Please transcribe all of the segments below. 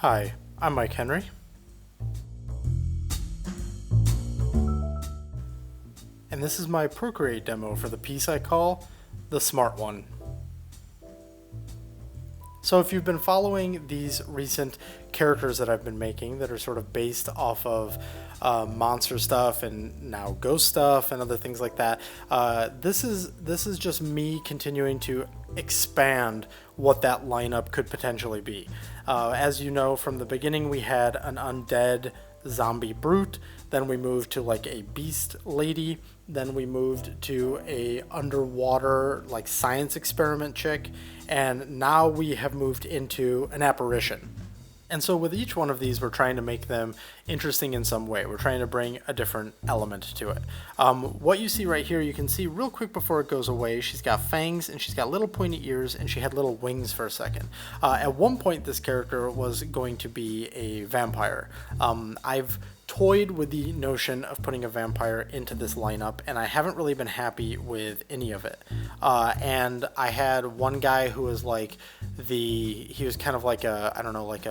Hi, I'm Mike Henry. And this is my Procreate demo for the piece I call The Smart One. So if you've been following these recent characters that I've been making that are sort of based off of monster stuff and now ghost stuff and other things like that, this is just me continuing to expand what that lineup could potentially be. As you know, from the beginning we had an undead zombie brute, then we moved to like a beast lady, then we moved to a underwater like science experiment chick, and now we have moved into an apparition. And so with each one of these, we're trying to make them interesting in some way. We're trying to bring a different element to it. What you see right here, you can see real quick before it goes away, she's got fangs and she's got little pointy ears and she had little wings for a second. At one point, this character was going to be a vampire. I've toyed with the notion of putting a vampire into this lineup, and I haven't really been happy with any of it. And I had one guy who was like he was kind of like like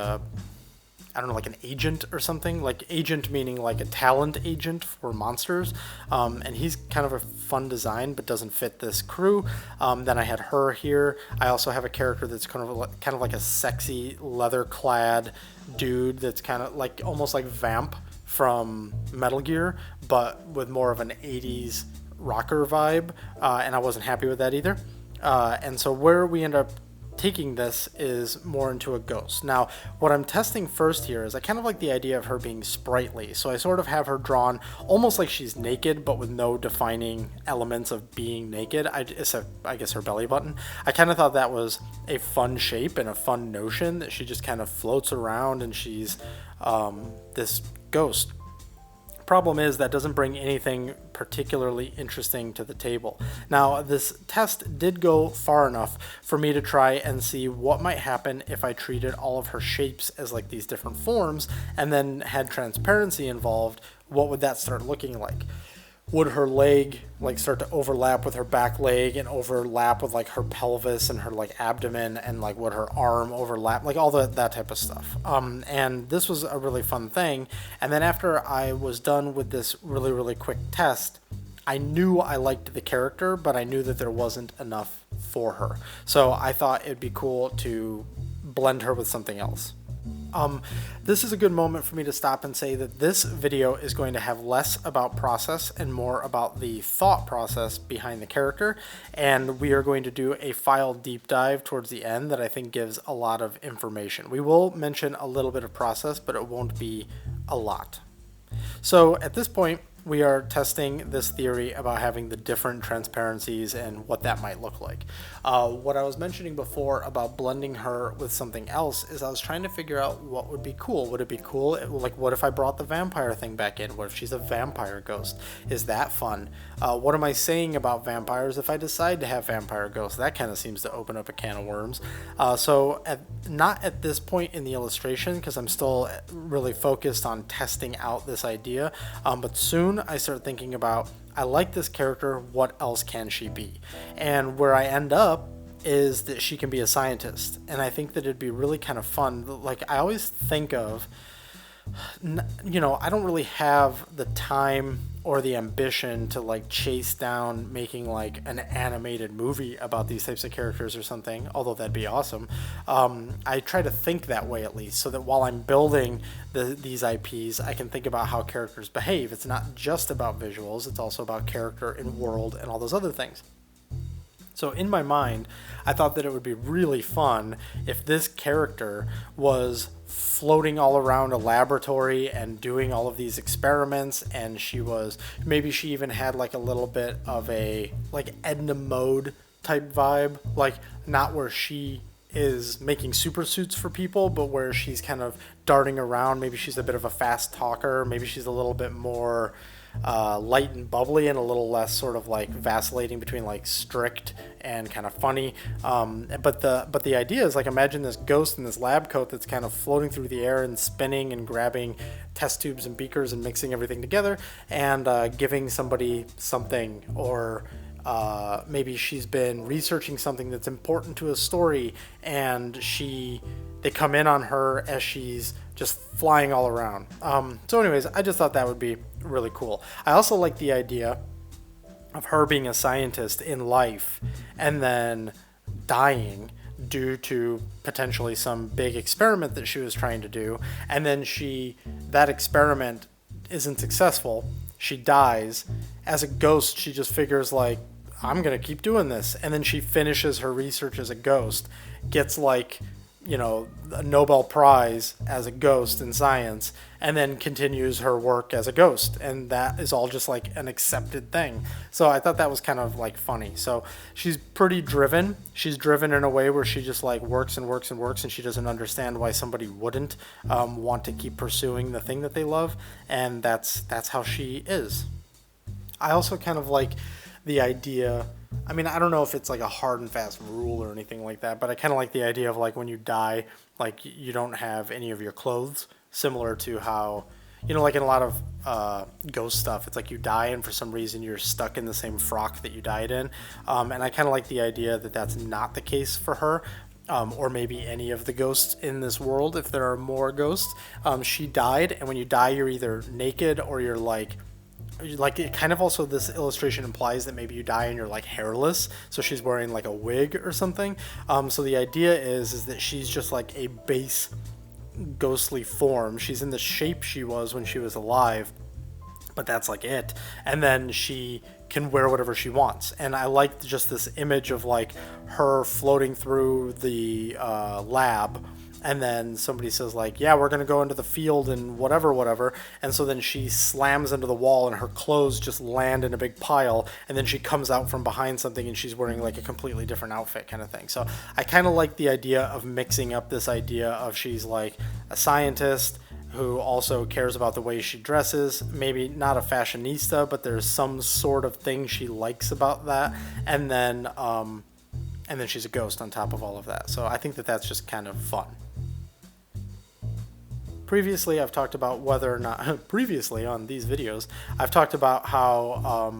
an agent or something, like agent meaning like a talent agent for monsters. And he's kind of a fun design, but doesn't fit this crew. Then I had her here. I also have a character that's kind of like a sexy leather clad dude that's kind of like almost like Vamp from Metal Gear, but with more of an 80s rocker vibe, and I wasn't happy with that either. And so where we end up taking this is more into a ghost. Now, what I'm testing first here is I kind of like the idea of her being sprightly, so I sort of have her drawn almost like she's naked, but with no defining elements of being naked, except I guess her belly button. I kind of thought that was a fun shape and a fun notion that she just kind of floats around and she's this ghost. Problem is that doesn't bring anything particularly interesting to the table. Now, this test did go far enough for me to try and see what might happen if I treated all of her shapes as like these different forms and then had transparency involved. What would that start looking like? Would her leg like start to overlap with her back leg and overlap with like her pelvis and her like abdomen, and like would her arm overlap, like all that type of stuff. And this was a really fun thing. And then after I was done with this really quick test, I knew I liked the character, but I knew that there wasn't enough for her. So I thought it'd be cool to blend her with something else. This is a good moment for me to stop and say that this video is going to have less about process and more about the thought process behind the character, and we are going to do a file deep dive towards the end that I think gives a lot of information. We will mention a little bit of process, but it won't be a lot. So at this point, we are testing this theory about having the different transparencies and what that might look like. What I was mentioning before about blending her with something else is I was trying to figure out what would be cool. Would it be cool? Like, what if I brought the vampire thing back in? What if she's a vampire ghost? Is that fun? What am I saying about vampires if I decide to have vampire ghosts? That kind of seems to open up a can of worms. Not at this point in the illustration, because I'm still really focused on testing out this idea, but soon I start thinking about, I like this character, what else can she be? And where I end up is that she can be a scientist, and I think that it'd be really kind of fun. Like, I always think of, I don't really have the time or the ambition to like chase down making like an animated movie about these types of characters or something, although that'd be awesome. I try to think that way at least, so that while I'm building these IPs, I can think about how characters behave. It's not just about visuals, it's also about character and world and all those other things. So in my mind, I thought that it would be really fun if this character was floating all around a laboratory and doing all of these experiments, and maybe she even had like a little bit of a like Edna Mode type vibe, like not where she is making super suits for people, but where she's kind of darting around. Maybe she's a bit of a fast talker, maybe she's a little bit more light and bubbly and a little less sort of like vacillating between like strict and kind of funny. But the idea is like, imagine this ghost in this lab coat that's kind of floating through the air and spinning and grabbing test tubes and beakers and mixing everything together and giving somebody something, or maybe she's been researching something that's important to a story and she they come in on her as she's just flying all around. So anyways, I just thought that would be really cool. I also like the idea of her being a scientist in life and then dying due to potentially some big experiment that she was trying to do, and then that experiment isn't successful. She dies. As a ghost, she just figures like, I'm gonna keep doing this, and then she finishes her research as a ghost, gets like, you know, a Nobel Prize as a ghost in science, and then continues her work as a ghost, and that is all just like an accepted thing. So I thought that was kind of like funny. So she's pretty driven. She's driven in a way where she just like works and works and works, and she doesn't understand why somebody wouldn't want to keep pursuing the thing that they love, and that's how she is. I also kind of like the idea, I mean, I don't know if it's like a hard and fast rule or anything like that, but I kind of like the idea of like when you die, like you don't have any of your clothes, similar to how, you know, like in a lot of ghost stuff, it's like you die and for some reason you're stuck in the same frock that you died in. And I kind of like the idea that that's not the case for her. Or maybe any of the ghosts in this world, if there are more ghosts. She died, and when you die, you're either naked or you're like it kind of also, this illustration implies that maybe you die and you're like hairless, so she's wearing like a wig or something. So the idea is that she's just like a base ghostly form. She's in the shape she was when she was alive, but that's like it. And then she can wear whatever she wants. And I liked just this image of like her floating through the lab, and then somebody says like, yeah, we're going to go into the field and whatever. And so then she slams into the wall and her clothes just land in a big pile. And then she comes out from behind something and she's wearing like a completely different outfit kind of thing. So I kind of like the idea of mixing up this idea of she's like a scientist who also cares about the way she dresses, maybe not a fashionista, but there's some sort of thing she likes about that. And then she's a ghost on top of all of that. So I think that that's just kind of fun. Previously, I've talked about whether or not, previously on these videos, I've talked about how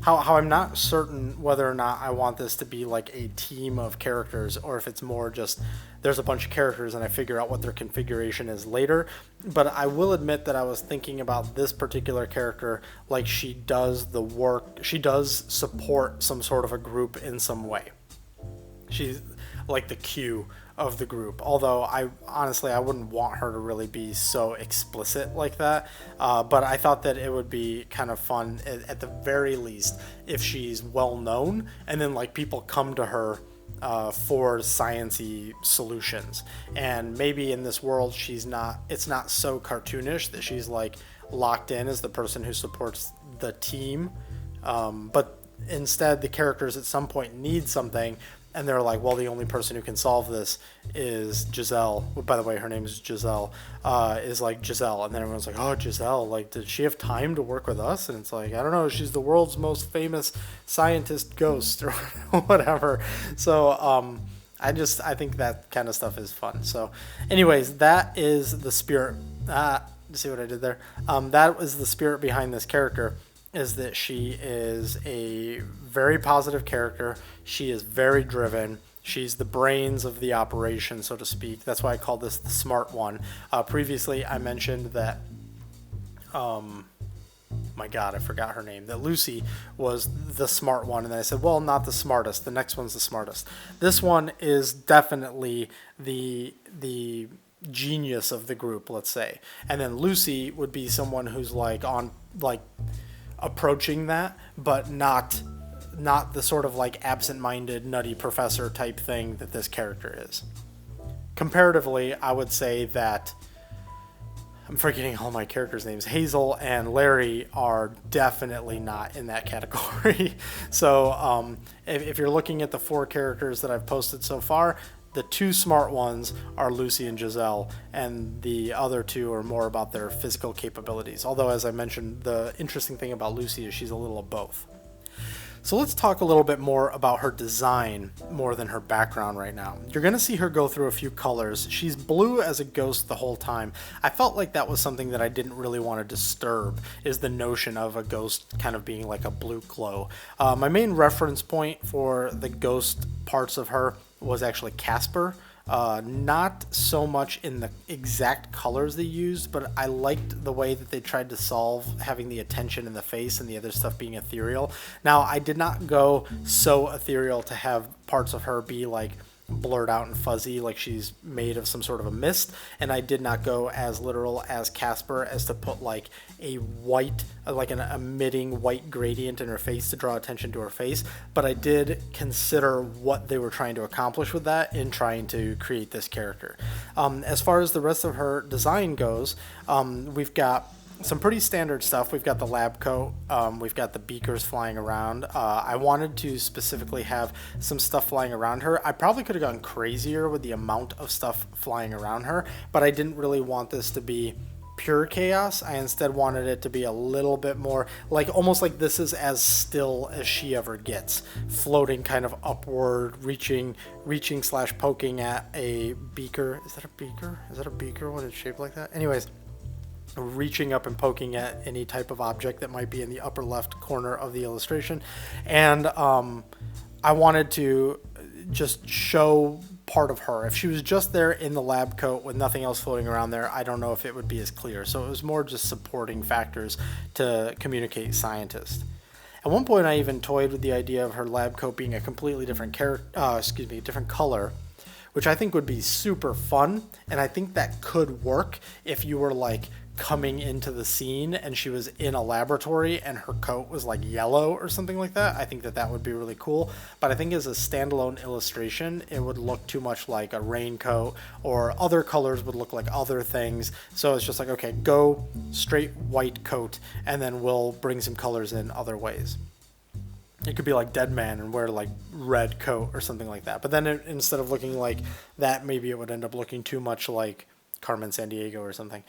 how I'm not certain whether or not I want this to be like a team of characters, or if it's more just there's a bunch of characters and I figure out what their configuration is later. But I will admit that I was thinking about this particular character like she does the work, she does support some sort of a group in some way. She's like the Q of the group, although I wouldn't want her to really be so explicit like that, but I thought that it would be kind of fun at the very least if she's well known and then like people come to her for science-y solutions, and maybe in this world it's not so cartoonish that she's like locked in as the person who supports the team, but instead the characters at some point need something. And they're like, well, the only person who can solve this is Giselle. By the way, her name is Giselle. Is like Giselle. And then everyone's like, oh, Giselle, like, did she have time to work with us? And it's like, I don't know. She's the world's most famous scientist ghost or whatever. So I think that kind of stuff is fun. So anyways, that is the spirit. See what I did there? That is the spirit behind this character, is that she is a very positive character. She is very driven. She's the brains of the operation, so to speak. That's why I call this the smart one. Previously, I mentioned that, my God, I forgot her name, that Lucy was the smart one. And then I said, well, not the smartest. The next one's the smartest. This one is definitely the genius of the group, let's say. And then Lucy would be someone who's like on, like, approaching that, but not the sort of like absent-minded nutty professor type thing that this character is. Comparatively, I would say that I'm forgetting all my characters' names. Hazel and Larry are definitely not in that category. So if you're looking at the 4 characters that I've posted so far, the 2 smart ones are Lucy and Giselle, and the other 2 are more about their physical capabilities. Although, as I mentioned, the interesting thing about Lucy is she's a little of both. So let's talk a little bit more about her design more than her background right now. You're going to see her go through a few colors. She's blue as a ghost the whole time. I felt like that was something that I didn't really want to disturb, is the notion of a ghost kind of being like a blue glow. My main reference point for the ghost parts of her was actually Casper. Not so much in the exact colors they used, but I liked the way that they tried to solve having the attention in the face and the other stuff being ethereal. Now, I did not go so ethereal to have parts of her be like blurred out and fuzzy like she's made of some sort of a mist, and I did not go as literal as Casper as to put like a white, like an emitting white gradient in her face to draw attention to her face, but I did consider what they were trying to accomplish with that in trying to create this character. As far as the rest of her design goes, we've got some pretty standard stuff. We've got the lab coat, we've got the beakers flying around. I wanted to specifically have some stuff flying around her. I probably could have gone crazier with the amount of stuff flying around her, but I didn't really want this to be pure chaos. I instead wanted it to be a little bit more like, almost like this is as still as she ever gets, floating kind of upward, reaching slash poking at a beaker. Is that a beaker? Is that a beaker when it's shaped like that? Anyways, reaching up and poking at any type of object that might be in the upper left corner of the illustration. And I wanted to just show part of her. If she was just there in the lab coat with nothing else floating around there, I don't know if it would be as clear. So it was more just supporting factors to communicate scientist. At one point, I even toyed with the idea of her lab coat being a completely different different color, which I think would be super fun. And I think that could work if you were like coming into the scene and she was in a laboratory and her coat was like yellow or something like that. I think that that would be really cool, but I think as a standalone illustration it would look too much like a raincoat, or other colors would look like other things. So it's just like, okay, go straight white coat and then we'll bring some colors in other ways. It could be like Dead Man and wear like red coat or something like that, but then instead of looking like that, maybe it would end up looking too much like Carmen Sandiego or something.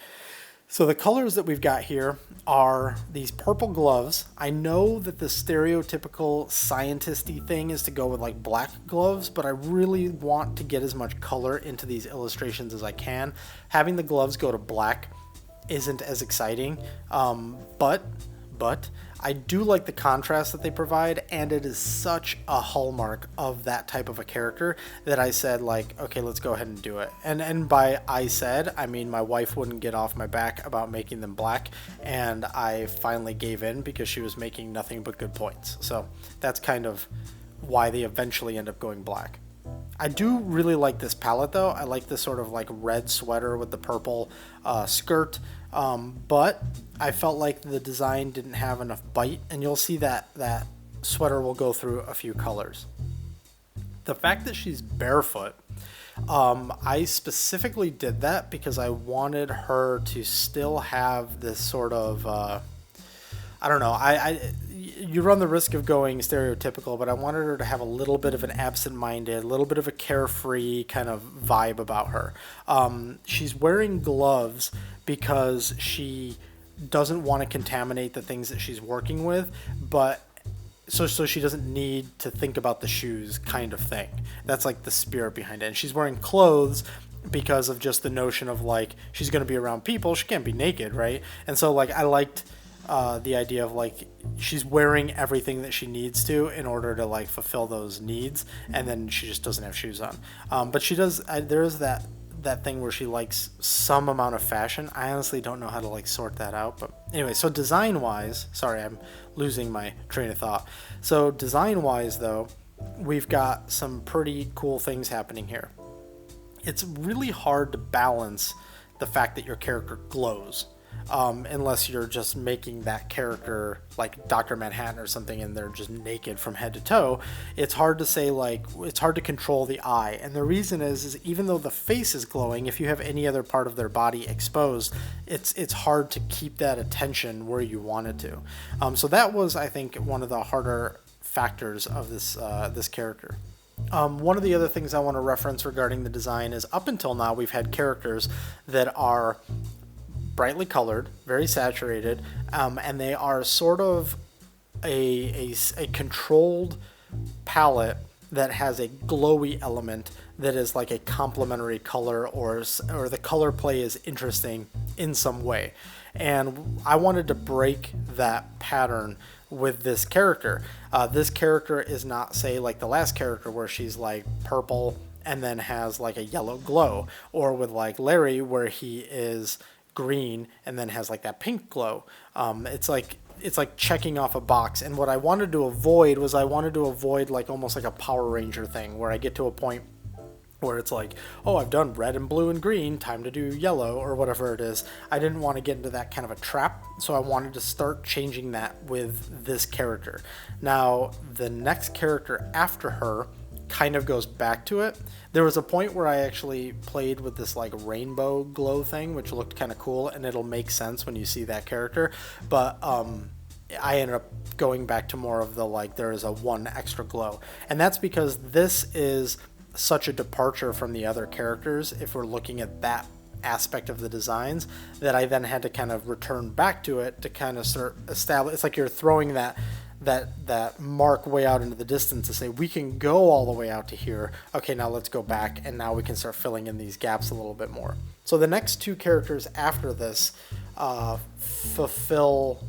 So the colors that we've got here are these purple gloves. I know that the stereotypical scientist-y thing is to go with like black gloves, but I really want to get as much color into these illustrations as I can. Having the gloves go to black isn't as exciting, but I do like the contrast that they provide, and it is such a hallmark of that type of a character that I said, like, okay, let's go ahead and do it. And by I said, I mean my wife wouldn't get off my back about making them black, and I finally gave in because she was making nothing but good points. So that's kind of why they eventually end up going black. I do really like this palette though. I like this sort of like red sweater with the purple skirt, but I felt like the design didn't have enough bite, and you'll see that that sweater will go through a few colors. The fact that she's barefoot, I specifically did that because I wanted her to still have this sort of, I don't know, you run the risk of going stereotypical, but I wanted her to have a little bit of an absent-minded, a little bit of a carefree kind of vibe about her. She's wearing gloves because she doesn't want to contaminate the things that she's working with, but so she doesn't need to think about the shoes kind of thing. That's like the spirit behind it. And she's wearing clothes because of just the notion of like, she's going to be around people, she can't be naked, right? And so like I liked the idea of like she's wearing everything that she needs to in order to like fulfill those needs, and then she just doesn't have shoes on. But she does, there is that thing where she likes some amount of fashion. I honestly don't know how to like sort that out, but anyway, so design wise, sorry, I'm losing my train of thought. So design wise though, we've got some pretty cool things happening here. It's really hard to balance the fact that your character glows. Unless you're just making that character like Dr. Manhattan or something and they're just naked from head to toe. It's hard to say, like, it's hard to control the eye. And the reason is even though the face is glowing, if you have any other part of their body exposed, it's hard to keep that attention where you want it to. So that was, I think, one of the harder factors of this character. One of the other things I want to reference regarding the design is up until now we've had characters that are brightly colored, very saturated, and they are sort of a controlled palette that has a glowy element that is like a complementary color, or the color play is interesting in some way. And I wanted to break that pattern with this character. This character is not, say, like the last character where she's like purple and then has like a yellow glow, or with like Larry where he is green and then has like that pink glow. It's like checking off a box. And what I wanted to avoid was like almost like a Power Ranger thing where I get to a point where it's like, oh, I've done red and blue and green, time to do yellow or whatever it is. I didn't want to get into that kind of a trap, so I wanted to start changing that with this character. Now, the next character after her kind of goes back to it. There was a point where I actually played with this like rainbow glow thing, which looked kind of cool, and it'll make sense when you see that character. But I ended up going back to more of the like there is a one extra glow, and that's because this is such a departure from the other characters if we're looking at that aspect of the designs, that I then had to kind of return back to it to kind of start establish. It's like you're throwing that mark way out into the distance to say we can go all the way out to here. Okay, now let's go back, and now we can start filling in these gaps a little bit more. So the next two characters after this fulfill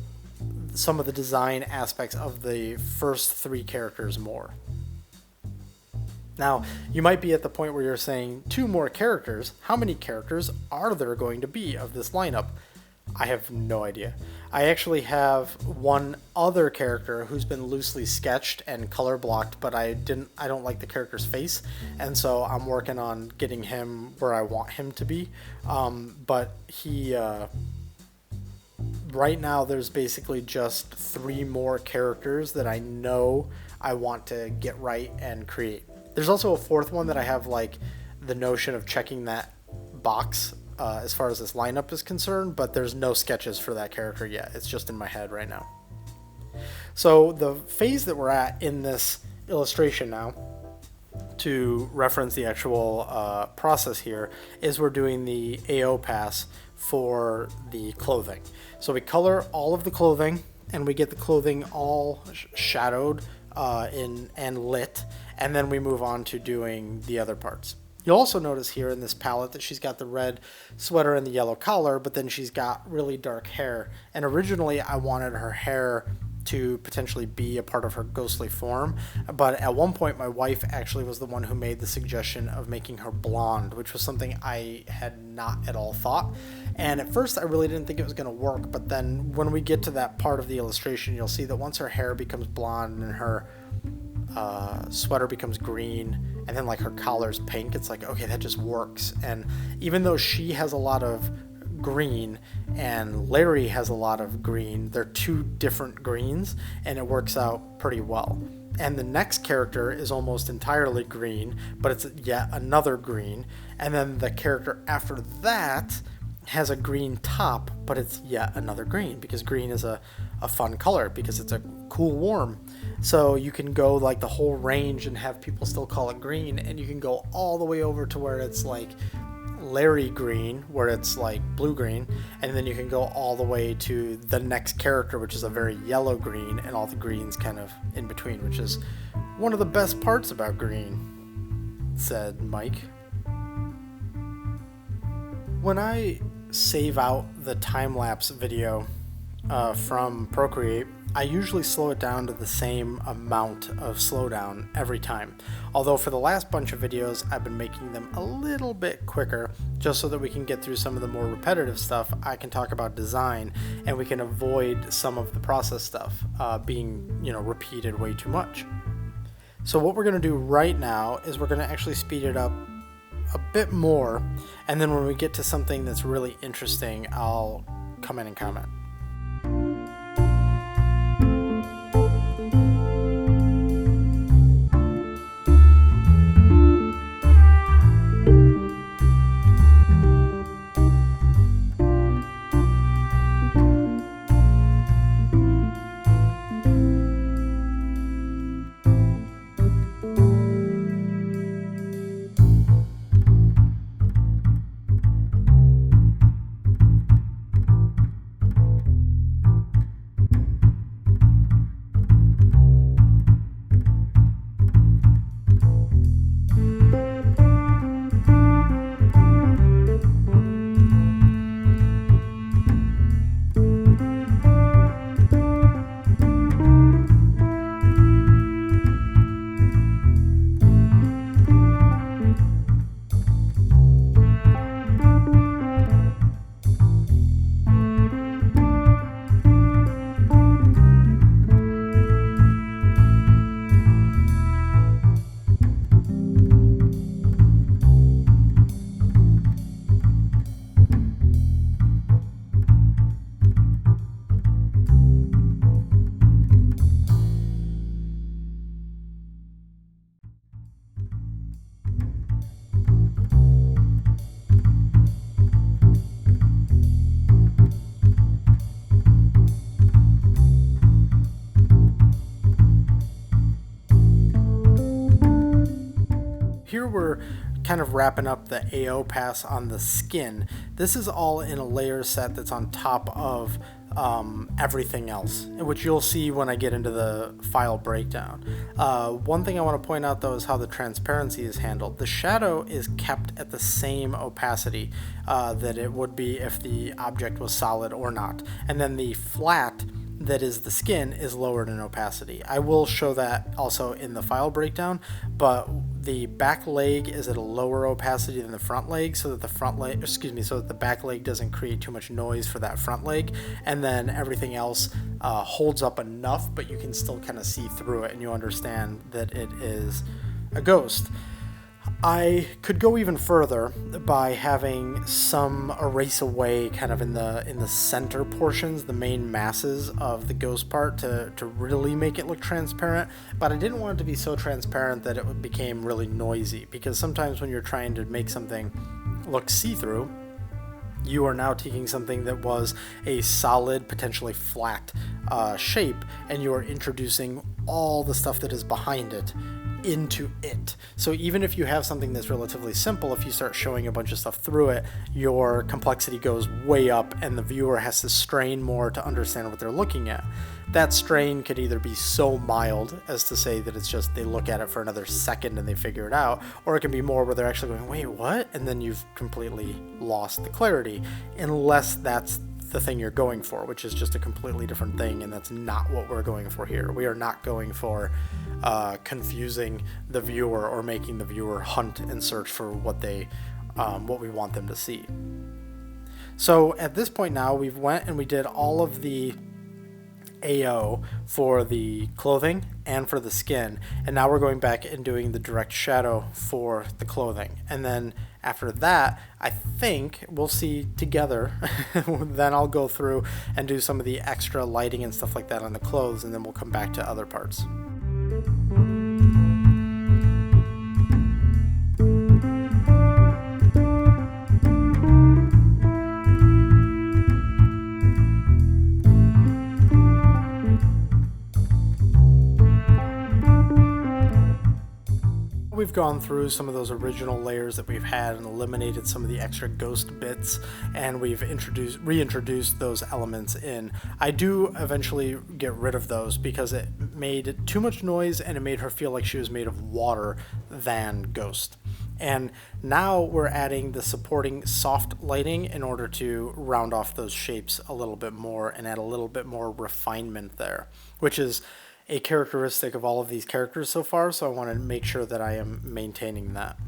some of the design aspects of the first three characters more. Now, you might be at the point where you're saying 2 more characters. How many characters are there going to be of this lineup? I have no idea. I actually have one other character who's been loosely sketched and color blocked, but I don't like the character's face, and so I'm working on getting him where I want him to be. But he right now there's basically just 3 more characters that I know I want to get right and create. There's also a 4th one that I have like the notion of checking that box as far as this lineup is concerned, but there's no sketches for that character yet. It's just in my head right now. So the phase that we're at in this illustration now, to reference the actual process here, is we're doing the AO pass for the clothing. So we color all of the clothing, and we get the clothing all shadowed and lit, and then we move on to doing the other parts. You'll also notice here in this palette that she's got the red sweater and the yellow collar, but then she's got really dark hair. And originally I wanted her hair to potentially be a part of her ghostly form, but at one point my wife actually was the one who made the suggestion of making her blonde, which was something I had not at all thought. And at first I really didn't think it was going to work, but then when we get to that part of the illustration, you'll see that once her hair becomes blonde and her sweater becomes green, and then like her collar's pink, it's like, okay, that just works. And even though she has a lot of green and Larry has a lot of green, they're 2 different greens, and it works out pretty well. And the next character is almost entirely green, but it's yet another green. And then the character after that has a green top, but it's yet another green, because green is a fun color because it's a cool warm. So you can go like the whole range and have people still call it green, and you can go all the way over to where it's like Larry green, where it's like blue green, and then you can go all the way to the next character, which is a very yellow green, and all the greens kind of in between, which is one of the best parts about green, said Mike. When I save out the time-lapse video from Procreate, I usually slow it down to the same amount of slowdown every time. Although for the last bunch of videos, I've been making them a little bit quicker, just so that we can get through some of the more repetitive stuff. I can talk about design, and we can avoid some of the process stuff being, repeated way too much. So what we're going to do right now is we're going to actually speed it up a bit more, and then when we get to something that's really interesting, I'll come in and comment. here we're kind of wrapping up the AO pass on the skin. This is all in a layer set that's on top of everything else, which you'll see when I get into the file breakdown. One thing I want to point out though is how the transparency is handled. The shadow is kept at the same opacity that it would be if the object was solid or not, and then the flat that is the skin is lowered in opacity. I will show that also in the file breakdown, but the back leg is at a lower opacity than the front leg, so that the back leg doesn't create too much noise for that front leg, and then everything else holds up enough, but you can still kind of see through it and you understand that it is a ghost. I could go even further by having some erase away kind of in the center portions, the main masses of the ghost part, to really make it look transparent, but I didn't want it to be so transparent that it became really noisy, because sometimes when you're trying to make something look see-through, you are now taking something that was a solid, potentially flat shape, and you are introducing all the stuff that is behind it into it. So even if you have something that's relatively simple, if you start showing a bunch of stuff through it, your complexity goes way up and the viewer has to strain more to understand what they're looking at. That strain could either be so mild as to say that it's just they look at it for another second and they figure it out, or it can be more where they're actually going, wait, what? And then you've completely lost the clarity, unless that's the thing you're going for, which is just a completely different thing, and that's not what we're going for here. We are not going for confusing the viewer or making the viewer hunt and search for what we want them to see. So at this point now, we've went and we did all of the AO for the clothing and for the skin, and now we're going back and doing the direct shadow for the clothing, and then after that I think we'll see together then I'll go through and do some of the extra lighting and stuff like that on the clothes, and then we'll come back to other parts. We've gone through some of those original layers that we've had and eliminated some of the extra ghost bits, and we've reintroduced those elements in. I do eventually get rid of those because it made too much noise and it made her feel like she was made of water than ghost. And now we're adding the supporting soft lighting in order to round off those shapes a little bit more and add a little bit more refinement there, which is a characteristic of all of these characters so far, so I want to make sure that I am maintaining that.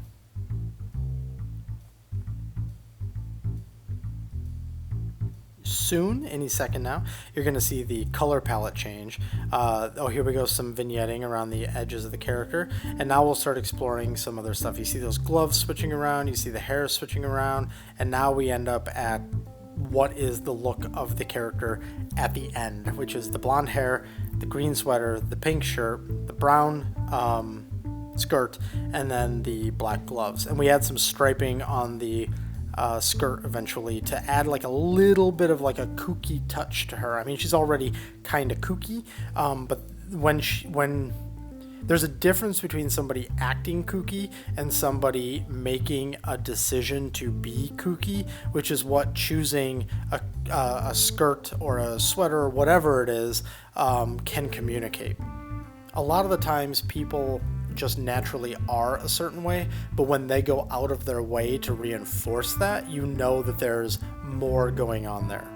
Soon, any second now, you're going to see the color palette change. Here we go, some vignetting around the edges of the character, and now we'll start exploring some other stuff. You see those gloves switching around, you see the hair switching around, and now we end up at what is the look of the character at the end, which is the blonde hair, the green sweater, the pink shirt, the brown skirt, and then the black gloves. And we add some striping on the skirt eventually to add like a little bit of like a kooky touch to her. I mean, she's already kind of kooky, but when there's a difference between somebody acting kooky and somebody making a decision to be kooky, which is what choosing a skirt or a sweater or whatever it is can communicate. A lot of the times people just naturally are a certain way, but when they go out of their way to reinforce that, you know that there's more going on there.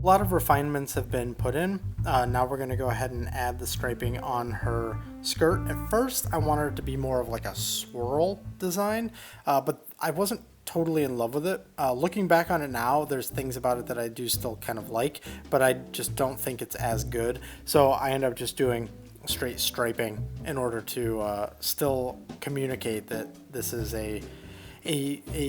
lot of refinements have been put in. Now we're going to go ahead and add the striping on her skirt. At first, I wanted it to be more of like a swirl design, but I wasn't totally in love with it. Looking back on it now, there's things about it that I do still kind of like, but I just don't think it's as good. So I end up just doing straight striping in order to still communicate that this is a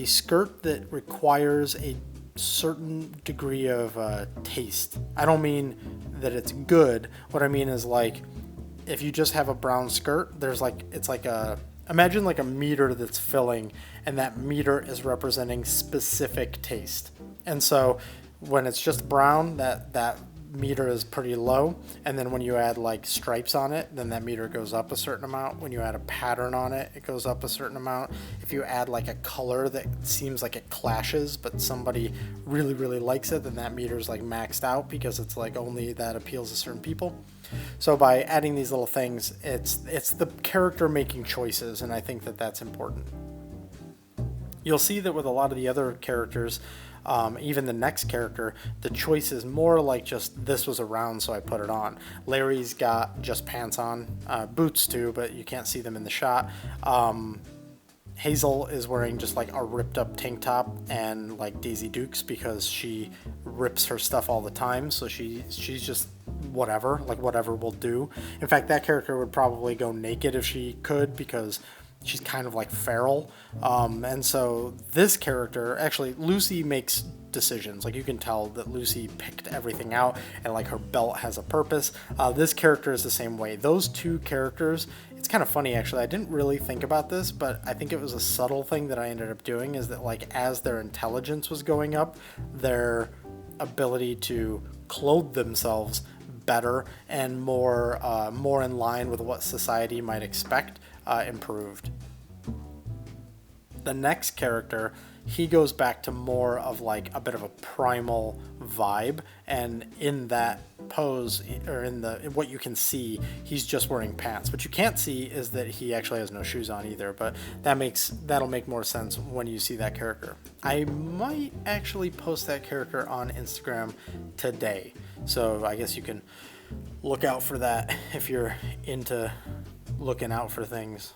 skirt that requires a certain degree of taste. I don't mean that it's good. What I mean is, like, if you just have a brown skirt, there's like, it's like imagine like a meter that's filling, and that meter is representing specific taste. And so when it's just brown, that meter is pretty low, and then when you add like stripes on it, then that meter goes up a certain amount. When you add a pattern on it, it goes up a certain amount. If you add like a color that seems like it clashes but somebody really really likes it, then that meter's like maxed out because it's like only that appeals to certain people. So by adding these little things, it's the character making choices, and I think that that's important. You'll see that with a lot of the other characters, even the next character, the choice is more like just this was around, so I put it on. Larry's got just pants on, boots too, but you can't see them in the shot. Hazel is wearing just like a ripped up tank top and like Daisy Dukes because she rips her stuff all the time, so she's just whatever, like whatever will do. In fact, that character would probably go naked if she could because she's kind of like feral. And so this character, actually, Lucy makes decisions. Like, you can tell that Lucy picked everything out, and like her belt has a purpose. This character is the same way. Those two characters, it's kind of funny actually. I didn't really think about this, but I think it was a subtle thing that I ended up doing, is that like as their intelligence was going up, their ability to clothe themselves better and more in line with what society might expect improved. The next character, he goes back to more of like a bit of a primal vibe, and in that pose, or in what you can see, he's just wearing pants. What you can't see is that he actually has no shoes on either, but that'll make more sense when you see that character. I might actually post that character on Instagram today, so I guess you can look out for that if you're into looking out for things.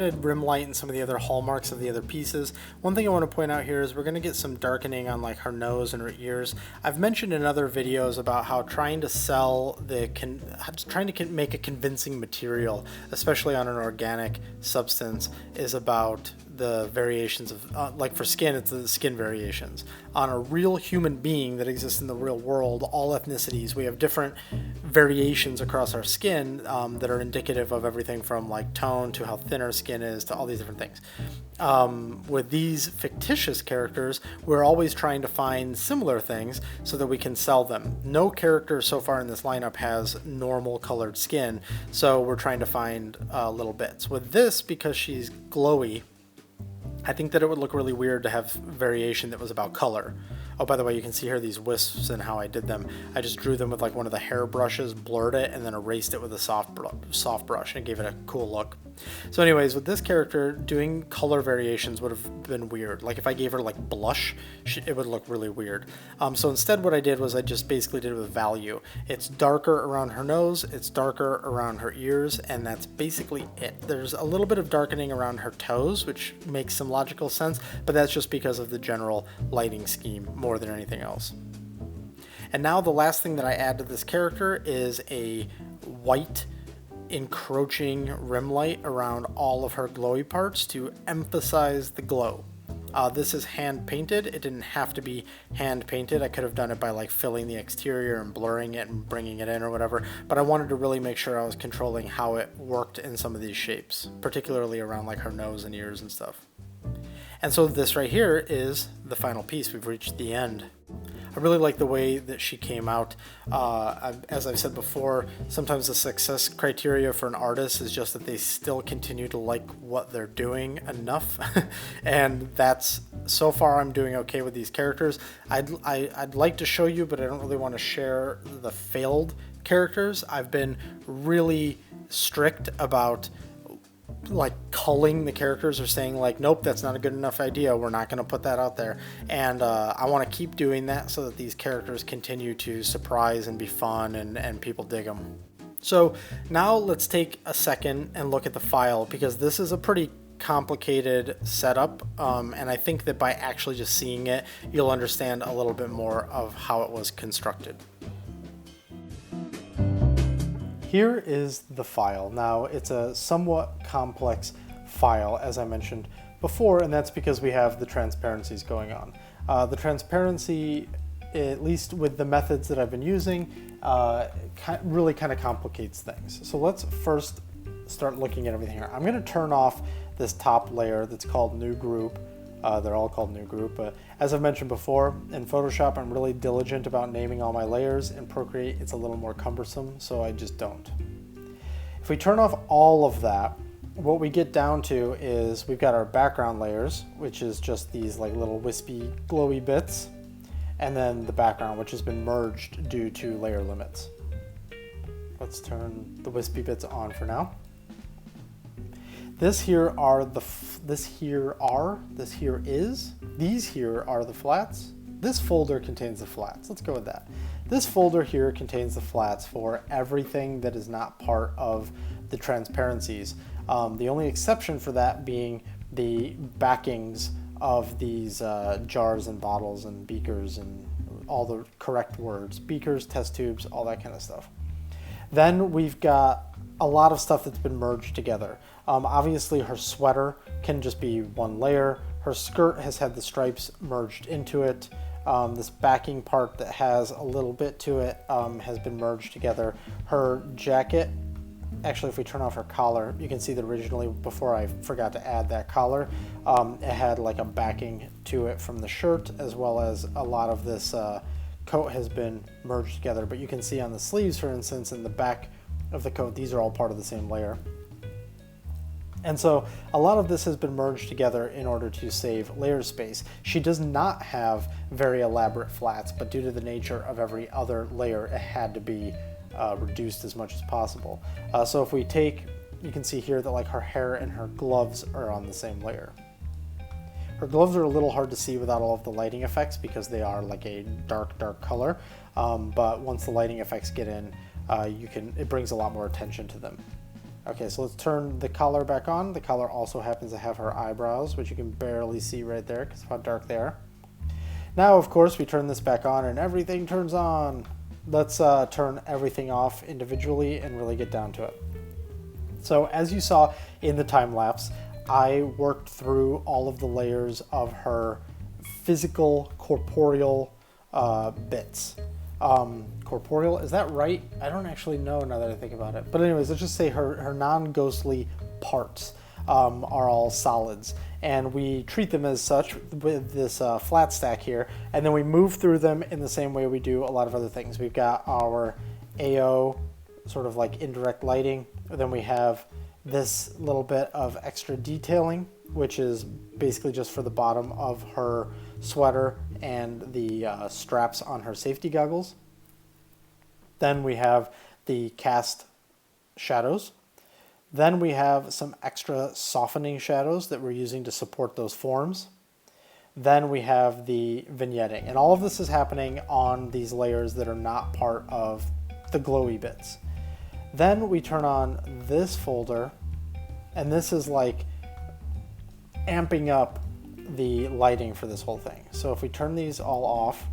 added rim light and some of the other hallmarks of the other pieces. One thing I want to point out here is we're going to get some darkening on like her nose and her ears. I've mentioned in other videos about how trying to sell trying to make a convincing material, especially on an organic substance, is about the variations of, like for skin, it's the skin variations. On a real human being that exists in the real world, all ethnicities, we have different variations across our skin that are indicative of everything from like tone to how thin our skin is to all these different things. With these fictitious characters, we're always trying to find similar things so that we can sell them. No character so far in this lineup has normal colored skin, so we're trying to find little bits. With this, because she's glowy, I think that it would look really weird to have variation that was about color. Oh, by the way, you can see here these wisps and how I did them. I just drew them with like one of the hair brushes, blurred it, and then erased it with a soft brush, and it gave it a cool look. So anyways, with this character, doing color variations would have been weird. Like if I gave her like blush, it would look really weird. So instead what I did was I just basically did it with value. It's darker around her nose, it's darker around her ears, and that's basically it. There's a little bit of darkening around her toes, which makes some logical sense, but that's just because of the general lighting scheme more than anything else. And now the last thing that I add to this character is a white encroaching rim light around all of her glowy parts to emphasize the glow. This is hand painted. It didn't have to be hand painted. I could have done it by like filling the exterior and blurring it and bringing it in or whatever, but I wanted to really make sure I was controlling how it worked in some of these shapes, particularly around like her nose and ears and stuff. And so this right here is the final piece. We've reached the end. I really like the way that she came out. As I've said before, sometimes the success criteria for an artist is just that they still continue to like what they're doing enough. And that's, so far I'm doing okay with these characters. I'd like to show you, but I don't really want to share the failed characters. I've been really strict about like culling the characters, or saying like, nope, that's not a good enough idea, we're not going to put that out there. And I want to keep doing that so that these characters continue to surprise and be fun and people dig them. So now let's take a second and look at the file, because this is a pretty complicated setup, and I think that by actually just seeing it, you'll understand a little bit more of how it was constructed. Here is the file. Now, it's a somewhat complex file, as I mentioned before, and that's because we have the transparencies going on. The transparency, at least with the methods that I've been using, really kind of complicates things. So let's first start looking at everything here. I'm going to turn off this top layer that's called New Group. They're all called New Group, but as I've mentioned before, in Photoshop I'm really diligent about naming all my layers. In Procreate it's a little more cumbersome, so I just don't. If we turn off all of that, what we get down to is we've got our background layers, which is just these like little wispy glowy bits, and then the background, which has been merged due to layer limits. Let's turn the wispy bits on for now. These here are the flats. This folder contains the flats. Let's go with that. This folder here contains the flats for everything that is not part of the transparencies. The only exception for that being the backings of these jars and bottles and beakers and all the correct words. Beakers, test tubes, all that kind of stuff. Then we've got a lot of stuff that's been merged together. Obviously her sweater can just be one layer. Her skirt has had the stripes merged into it. This backing part that has a little bit to it has been merged together. Her jacket, actually if we turn off her collar, you can see that originally, before I forgot to add that collar, it had like a backing to it from the shirt, as well as a lot of this coat has been merged together. But you can see on the sleeves, for instance, in the back of the coat, these are all part of the same layer. And so a lot of this has been merged together in order to save layer space. She does not have very elaborate flats, but due to the nature of every other layer, it had to be reduced as much as possible. So if we take, you can see here that like her hair and her gloves are on the same layer. Her gloves are a little hard to see without all of the lighting effects because they are like a dark color. But once the lighting effects get in, it brings a lot more attention to them. Okay, so let's turn the color back on. The color also happens to have her eyebrows, which you can barely see right there because of how dark they are. Now, of course, we turn this back on and everything turns on. Let's turn everything off individually and really get down to it. So as you saw in the time lapse, I worked through all of the layers of her physical, corporeal bits. Corporeal, is that right? I don't actually know now that I think about it. But anyways, let's just say her non-ghostly parts are all solids. And we treat them as such with this flat stack here. And then we move through them in the same way we do a lot of other things. We've got our AO, sort of like indirect lighting. Then we have this little bit of extra detailing, which is basically just for the bottom of her sweater and the straps on her safety goggles. Then we have the cast shadows. Then we have some extra softening shadows that we're using to support those forms. Then we have the vignetting. And all of this is happening on these layers that are not part of the glowy bits. Then we turn on this folder, and this is like amping up the lighting for this whole thing. So if we turn these all off,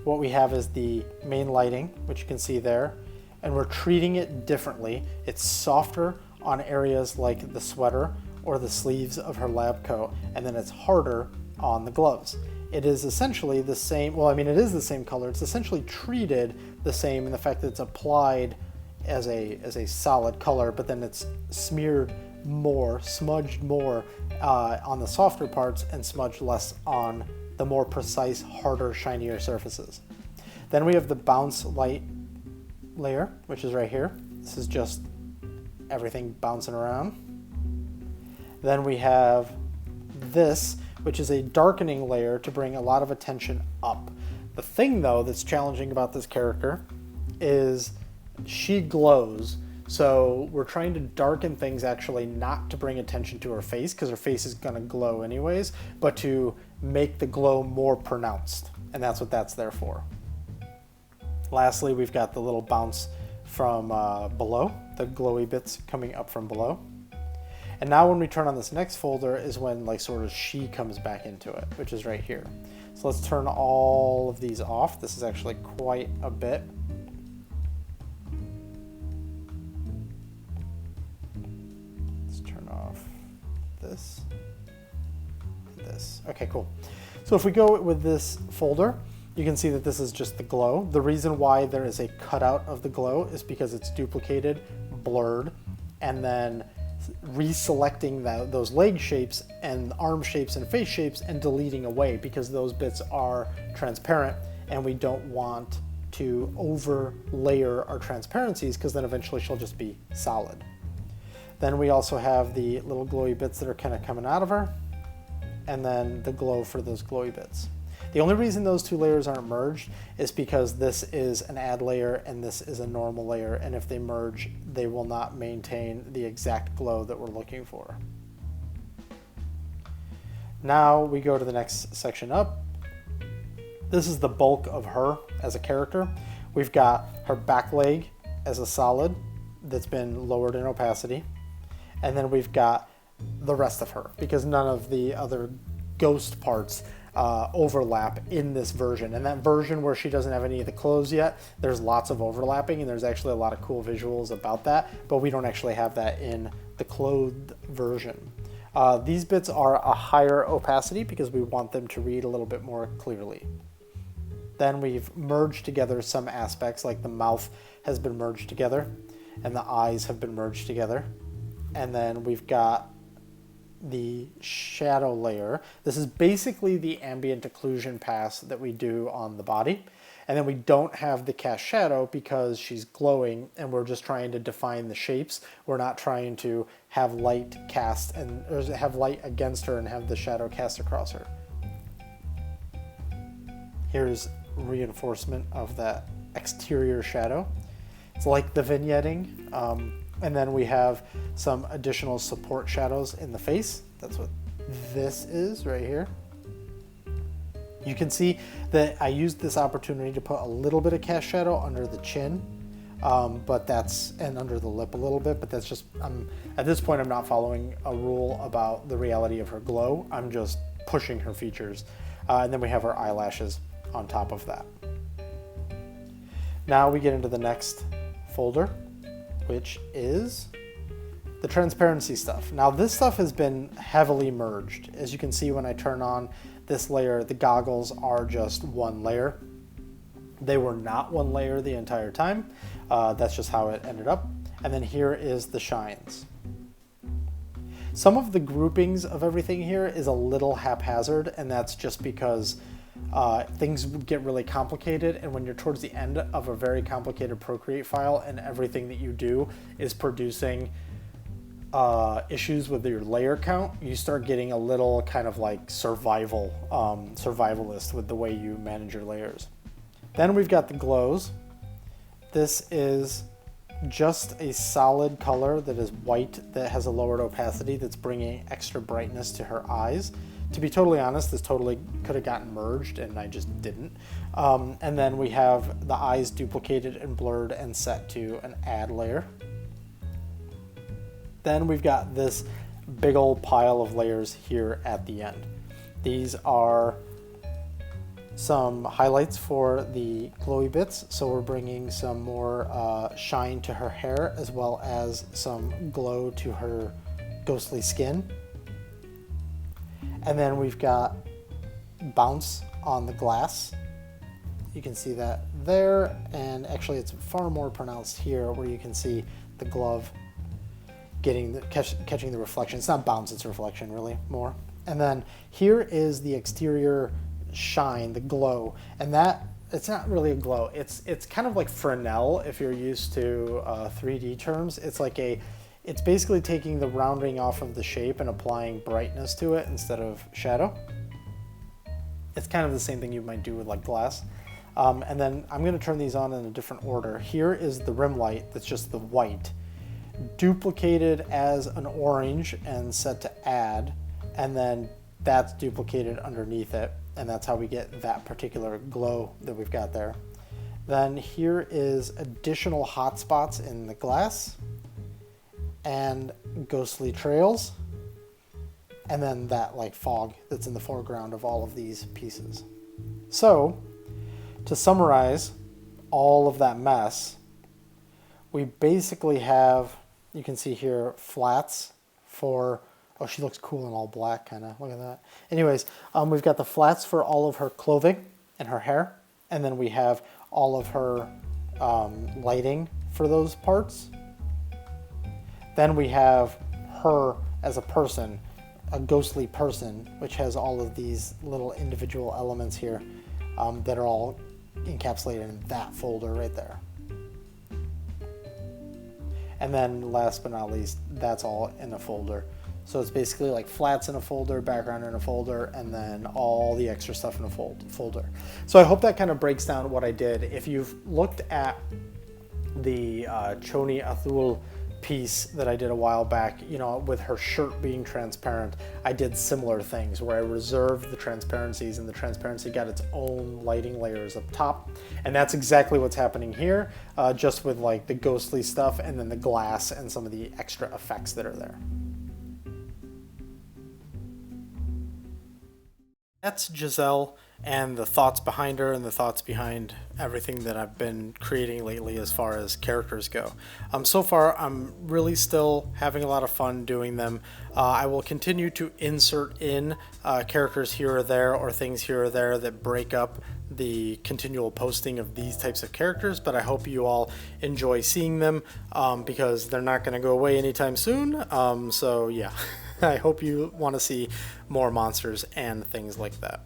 what we have is the main lighting, which you can see there, and we're treating it differently. It's softer on areas like the sweater or the sleeves of her lab coat, and then it's harder on the gloves. It is essentially the same, well, I mean, it is the same color. It's essentially treated the same in the fact that it's applied as a solid color, but then it's smeared more, smudged more on the softer parts and smudged less on the more precise, harder, shinier surfaces. Then we have the bounce light layer, which is right here. This is just everything bouncing around. Then we have this, which is a darkening layer to bring a lot of attention up. The thing, though, that's challenging about this character is she glows. So we're trying to darken things actually not to bring attention to her face, because her face is going to glow anyways, but to make the glow more pronounced. And that's what that's there for. Lastly, we've got the little bounce from below, the glowy bits coming up from below. And now when we turn on this next folder is when like sort of she comes back into it, which is right here. So let's turn all of these off. This is actually quite a bit. Let's turn off this, this. Okay, cool. So if we go with this folder, you can see that this is just the glow. The reason why there is a cutout of the glow is because it's duplicated, blurred, and then reselecting those leg shapes and arm shapes and face shapes and deleting away, because those bits are transparent and we don't want to over layer our transparencies, because then eventually she'll just be solid. Then we also have the little glowy bits that are kind of coming out of her, and then the glow for those glowy bits. The only reason those two layers aren't merged is because this is an add layer and this is a normal layer, and if they merge, they will not maintain the exact glow that we're looking for. Now we go to the next section up. This is the bulk of her as a character. We've got her back leg as a solid that's been lowered in opacity, and then we've got the rest of her, because none of the other ghost parts overlap in this version. And that version where she doesn't have any of the clothes yet, there's lots of overlapping, and there's actually a lot of cool visuals about that, but we don't actually have that in the clothed version. These bits are a higher opacity because we want them to read a little bit more clearly. Then we've merged together some aspects, like the mouth has been merged together and the eyes have been merged together. And then we've got the shadow layer. This is basically the ambient occlusion pass that we do on the body. And then we don't have the cast shadow because she's glowing and we're just trying to define the shapes. We're not trying to have light cast and or have light against her and have the shadow cast across her. Here's reinforcement of that exterior shadow. It's like the vignetting. And then we have some additional support shadows in the face. That's what this is right here. You can see that I used this opportunity to put a little bit of cast shadow under the chin, but that's, and under the lip a little bit, but that's just, at this point I'm not following a rule about the reality of her glow. I'm just pushing her features. And then we have her eyelashes on top of that. Now we get into the next folder, which is the transparency stuff. Now this stuff has been heavily merged. As you can see when I turn on this layer, the goggles are just one layer. They were not one layer the entire time. That's just how it ended up. And then here is the shines. Some of the groupings of everything here is a little haphazard, and that's just because things get really complicated, and when you're towards the end of a very complicated Procreate file and everything that you do is producing issues with your layer count, you start getting a little kind of like survivalist with the way you manage your layers. Then we've got the glows. This is just a solid color that is white that has a lowered opacity that's bringing extra brightness to her eyes. To be totally honest, this totally could have gotten merged and I just didn't. And then we have the eyes duplicated and blurred and set to an add layer. Then we've got this big old pile of layers here at the end. These are some highlights for the glowy bits. So we're bringing some more shine to her hair as well as some glow to her ghostly skin. And then we've got bounce on the glass. You can see that there, and actually it's far more pronounced here where you can see the glove getting catching the reflection. It's not bounce, it's reflection really more. And then here is the exterior shine, the glow, and that it's not really a glow. It's kind of like Fresnel if you're used to 3D terms. It's basically taking the rounding off of the shape and applying brightness to it instead of shadow. It's kind of the same thing you might do with like glass. And then I'm going to turn these on in a different order. Here is the rim light that's just the white, duplicated as an orange and set to add, and then that's duplicated underneath it, and that's how we get that particular glow that we've got there. Then here is additional hot spots in the glass and ghostly trails, and then that like fog that's in the foreground of all of these pieces. So to summarize all of that mess, we basically have, you can see here, flats for, oh, she looks cool in all black, kind of, look at that. Anyways, we've got the flats for all of her clothing and her hair, and then we have all of her lighting for those parts. Then we have her as a person, a ghostly person, which has all of these little individual elements here that are all encapsulated in that folder right there. And then last but not least, that's all in a folder. So it's basically like flats in a folder, background in a folder, and then all the extra stuff in a folder. So I hope that kind of breaks down what I did. If you've looked at the Choni Athul piece that I did a while back, you know, with her shirt being transparent, I did similar things where I reserved the transparencies, and the transparency got its own lighting layers up top. And that's exactly what's happening here, just with like the ghostly stuff and then the glass and some of the extra effects that are there. That's Giselle and the thoughts behind her and the thoughts behind everything that I've been creating lately as far as characters go. So far, I'm really still having a lot of fun doing them. I will continue to insert in characters here or there, or things here or there that break up the continual posting of these types of characters, but I hope you all enjoy seeing them because they're not going to go away anytime soon. So yeah, I hope you want to see more monsters and things like that.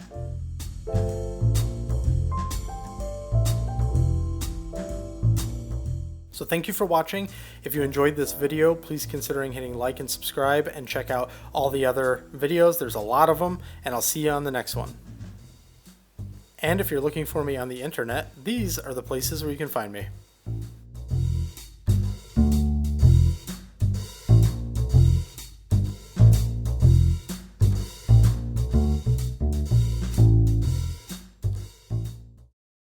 So thank you for watching. If you enjoyed this video, please consider hitting like and subscribe, and check out all the other videos. There's a lot of them, and I'll see you on the next one. And if you're looking for me on the internet, these are the places where you can find me.